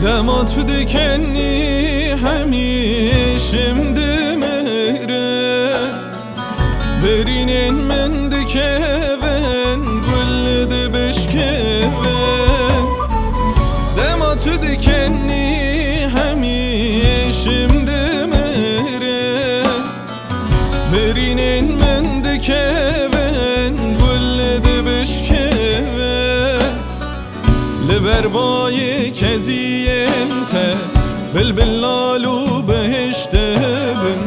Demat dikenli şimdi mehre Berinin men dikeven Gülledi beşkeven Demat dikenli şimdi mehre Berinin men dikeven Gülledi beşkeven Liberbayı keziyente Bilbillalu beştebin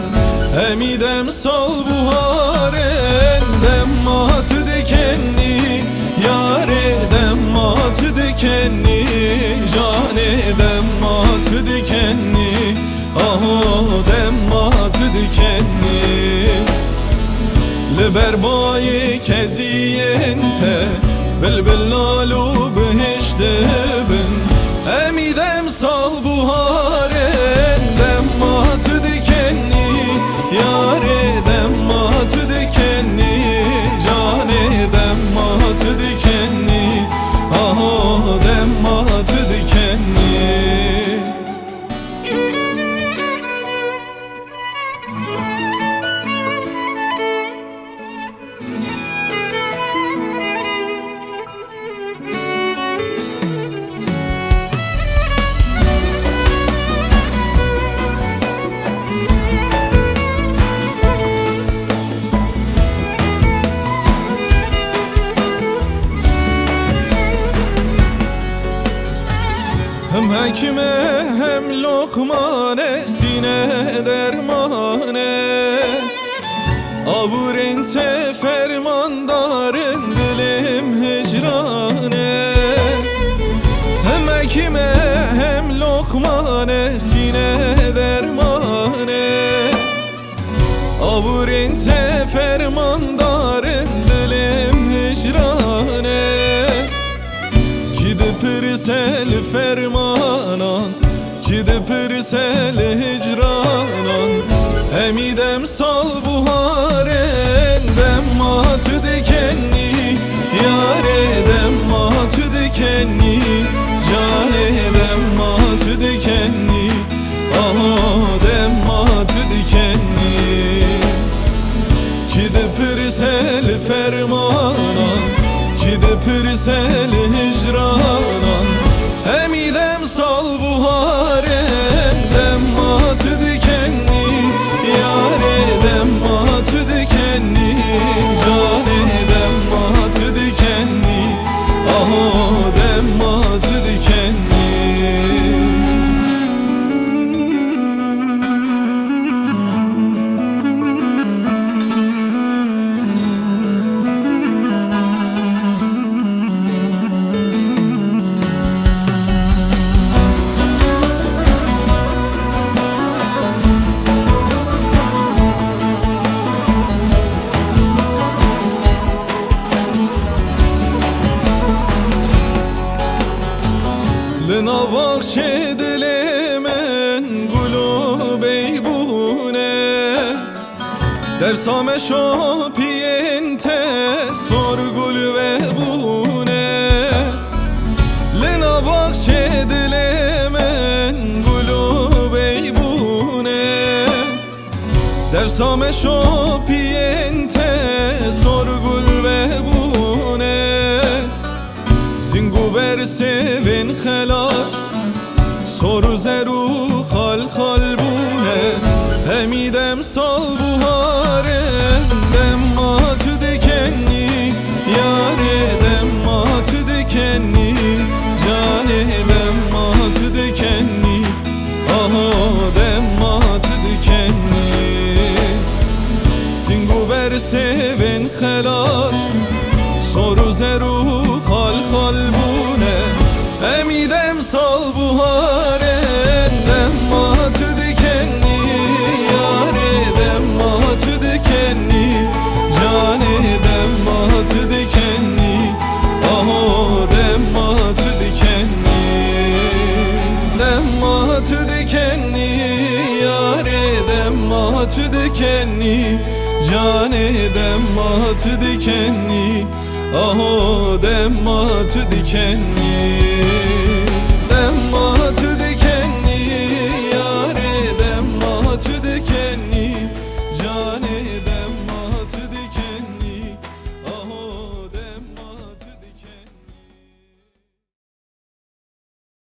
Emidem sal buharen Demmat dikenni Yare demmat dikenni Cane demmat dikenni Aho demmat dikenni Liberbayı keziyente Bilbillalu beştebin Emidem sal buharen Demmat dikenni Yare demmat dikenni Cane demmat dikenni Aho demmat dikenni Hem hekime hem lokmane Sine dermane Aburente fermandarın Dilim hicrane Hem hekime hem lokmane Sine dermane Aburente fermandarın Dilim hicrane Pirsel fermanan Kide pirsel hicranan Emidem sal buharen Demmat dikenni Yare demmat dikenni Cane demmat dikenni Aha demmat dikenni Kide pirsel fermanan Kide pirsel hicranan Emidem sal buharen Demmat dikenni Yare demmat dikenni Cane demmat dikenni Aho demmat dikenni Lina bahçe dilemen Gulu beybune Dersame şopiyente Sorgul ve bune Lina bahçe dilemen Gulu beybune Dersame şopiyente Sorgul ve bune Zinguber sevin xelat Soru zeru hal kalbune Emidem sal buharen Demmat dikenni Yare demmat dikenni Cane demmat dikenni Aha demmat dikenni Zinguber sevin xelat Soru zeru hal kalbune Emidem sal buharen Demmat dikenli, cane demmat dikenli, aho demmat dikenli.